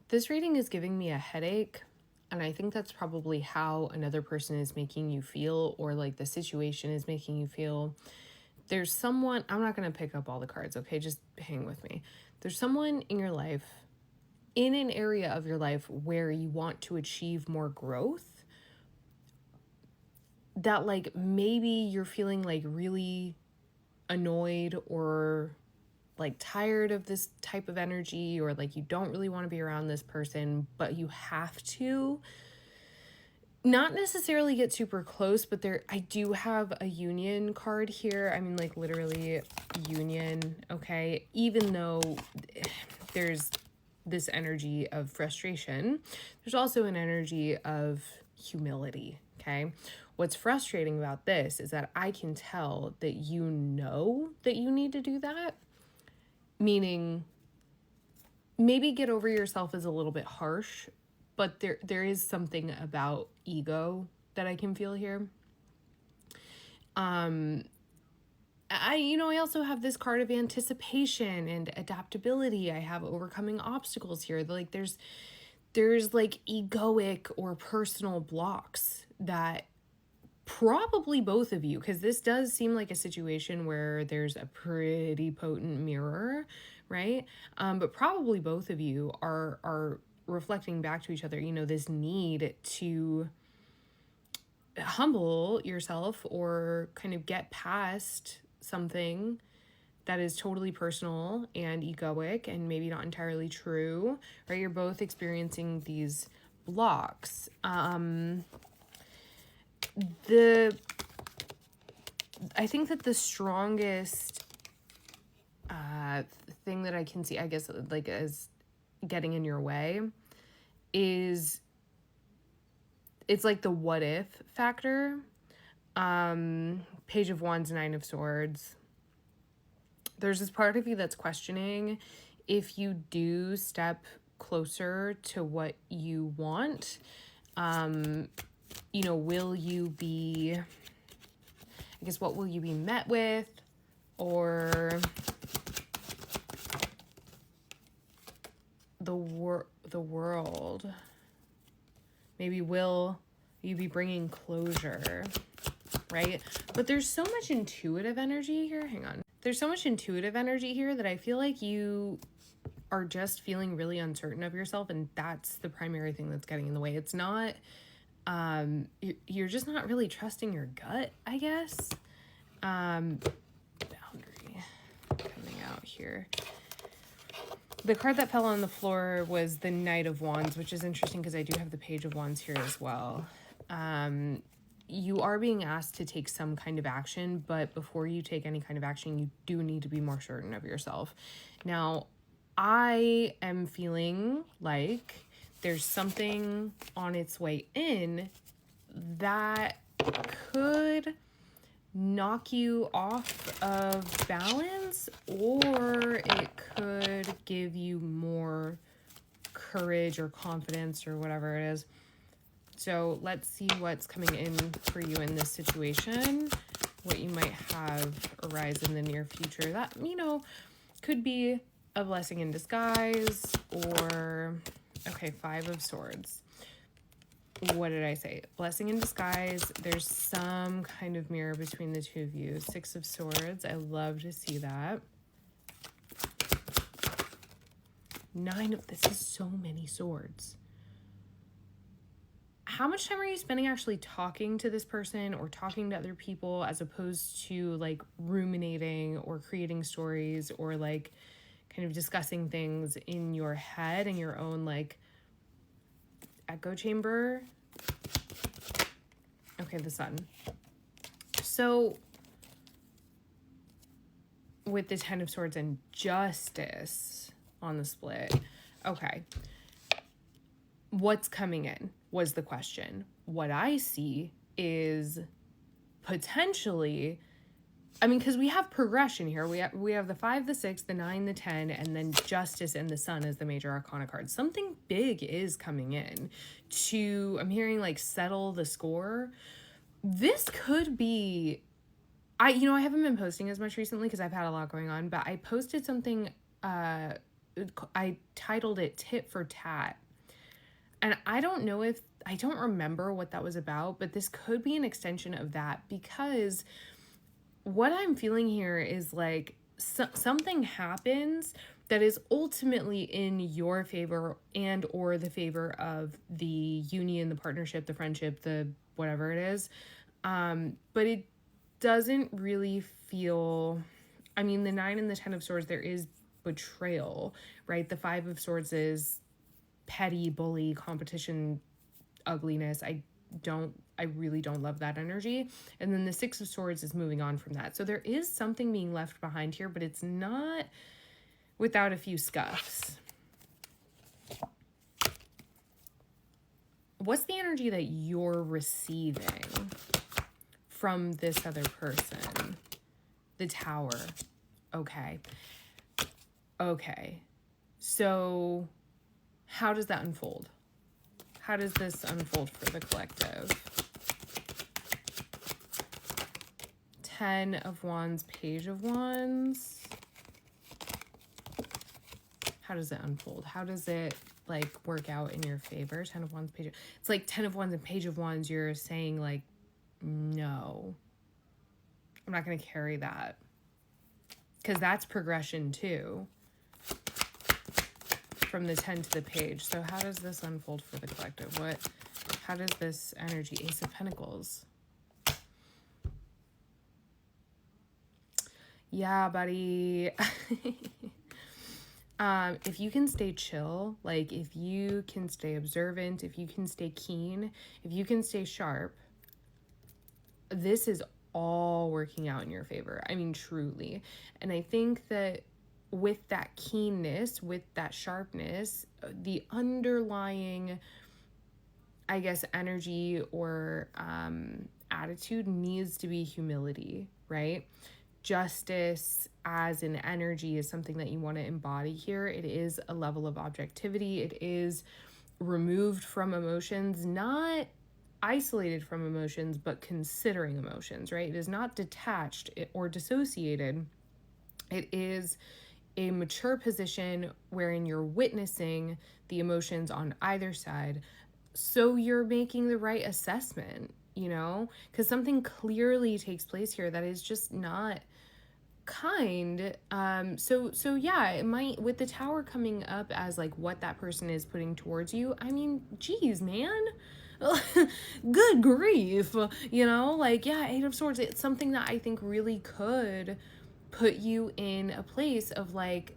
This reading is giving me a headache, and I think that's probably how another person is making you feel, or like the situation is making you feel. There's someone, I'm not going to pick up all the cards, okay? Just hang with me. There's someone in your life, in an area of your life where you want to achieve more growth, that like maybe you're feeling like really annoyed or like tired of this type of energy, or like you don't really want to be around this person, but you have to not necessarily get super close. But there, I do have a union card here. I mean, like literally union, okay? Even though there's this energy of frustration, there's also an energy of humility, okay? What's frustrating about this is that I can tell that you know that you need to do that, meaning maybe get over yourself is a little bit harsh, but there is something about ego that I can feel here. I also have this card of anticipation and adaptability. I have overcoming obstacles here. Like there's like egoic or personal blocks that probably both of you, because this does seem like a situation where there's a pretty potent mirror, right? But probably both of you are reflecting back to each other, this need to humble yourself or kind of get past something that is totally personal and egoic and maybe not entirely true, right? You're both experiencing these blocks. I think that the strongest thing that I can see, I guess, like as getting in your way is it's like the what if factor. Page of Wands, Nine of Swords. There's this part of you that's questioning if you do step closer to what you want. Will you be, I guess, what will you be met with? Or the world. Maybe will you be bringing closure, right? But there's so much intuitive energy here. Hang on. There's so much intuitive energy here that I feel like you are just feeling really uncertain of yourself, and that's the primary thing that's getting in the way. It's not, you're just not really trusting your gut, I guess. Boundary coming out here. The card that fell on the floor was the Knight of Wands, which is interesting because I do have the Page of Wands here as well. You are being asked to take some kind of action, but before you take any kind of action, you do need to be more certain of yourself. Now, I am feeling like there's something on its way in that could knock you off of balance, or it could give you more courage or confidence or whatever it is. So let's see what's coming in for you in this situation, what you might have arise in the near future. That, could be a blessing in disguise, or, okay, Five of Swords. What did I say? Blessing in disguise. There's some kind of mirror between the two of you. Six of Swords. I love to see that. This is so many swords. How much time are you spending actually talking to this person or talking to other people, as opposed to like ruminating or creating stories or like kind of discussing things in your head and your own like echo chamber? Okay, the Sun. So with the Ten of Swords and Justice on the split, okay, what's coming in was the question. What I see is potentially, because we have progression here. We have the 5, the 6, the 9, the 10, and then Justice and the Sun as the major arcana card. Something big is coming in to, I'm hearing like settle the score. This could be, I haven't been posting as much recently because I've had a lot going on, but I posted something I titled it Tit for Tat. And I don't remember what that was about, but this could be an extension of that, because what I'm feeling here is like something happens that is ultimately in your favor and or the favor of the union, the partnership, the friendship, the whatever it is. But it doesn't really feel, I mean, the 9 and the 10 of Swords, there is betrayal, right? The 5 of Swords is petty, bully, competition, ugliness. I really don't love that energy. And then the 6 of Swords is moving on from that. So there is something being left behind here, but it's not without a few scuffs. What's the energy that you're receiving from this other person? The Tower. Okay. So how does that unfold? How does this unfold for the collective? 10 of Wands, Page of Wands. How does it unfold? How does it like work out in your favor? 10 of Wands, Page of... It's like 10 of Wands and Page of Wands, you're saying like, no, I'm not going to carry that. Because that's progression too. From the 10 to the Page. So how does this unfold for the collective? How does this energy, Ace of Pentacles? Yeah, buddy. If you can stay chill, like if you can stay observant, if you can stay keen, if you can stay sharp, this is all working out in your favor. I mean, truly. And I think that with that keenness, with that sharpness, the underlying, I guess, energy or attitude needs to be humility, right? Justice as an energy is something that you want to embody here. It is a level of objectivity. It is removed from emotions, not isolated from emotions, but considering emotions, right? It is not detached or dissociated. It is a mature position wherein you're witnessing the emotions on either side, so you're making the right assessment, you know, because something clearly takes place here that is just not kind. So yeah, it might, with the Tower coming up as like what that person is putting towards you, I mean, geez, man. Good grief, you know, like, yeah, 8 of Swords, it's something that I think really could put you in a place of like,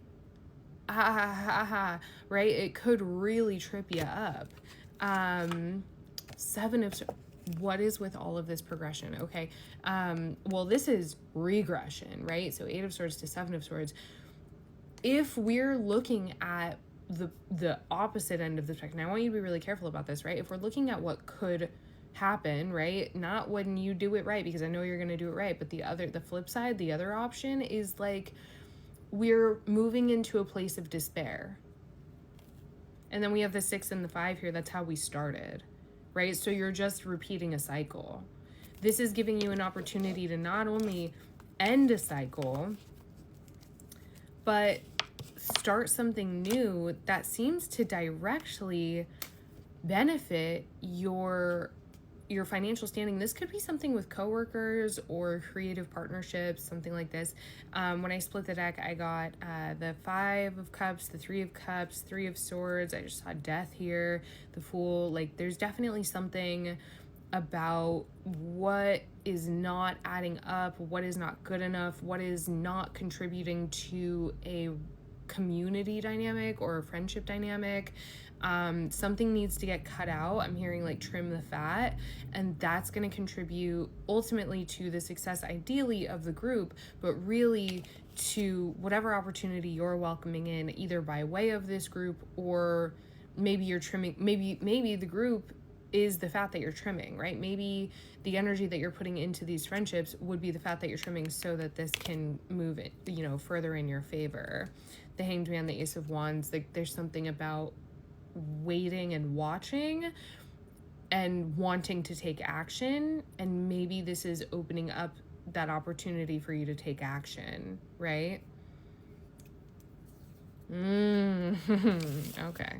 right? It could really trip you up. 7 of Swords. What is with all of this progression? Okay. Well, this is regression, right? So 8 of Swords to 7 of Swords. If we're looking at the opposite end of the spectrum, I want you to be really careful about this, right? If we're looking at what could happen, right? Not when you do it right, because I know you're going to do it right, but the flip side, the other option is like we're moving into a place of despair. And then we have the 6 and the 5 here. That's how we started, right? So you're just repeating a cycle. This is giving you an opportunity to not only end a cycle, but start something new that seems to directly benefit your financial standing. This could be something with coworkers or creative partnerships, something like this. When I split the deck, I got the 5 of Cups, the 3 of Cups, 3 of Swords. I just saw Death here, the Fool. Like, there's definitely something about what is not adding up, what is not good enough, what is not contributing to a community dynamic or a friendship dynamic. Something needs to get cut out. I'm hearing like trim the fat, and that's going to contribute ultimately to the success, ideally, of the group, but really to whatever opportunity you're welcoming in, either by way of this group, or maybe you're trimming, maybe the group is the fat that you're trimming, right? Maybe the energy that you're putting into these friendships would be the fat that you're trimming so that this can move it, you know, further in your favor. The Hanged Man, the Ace of Wands, like there's something about waiting and watching and wanting to take action, and maybe this is opening up that opportunity for you to take action, right? Mm. Okay.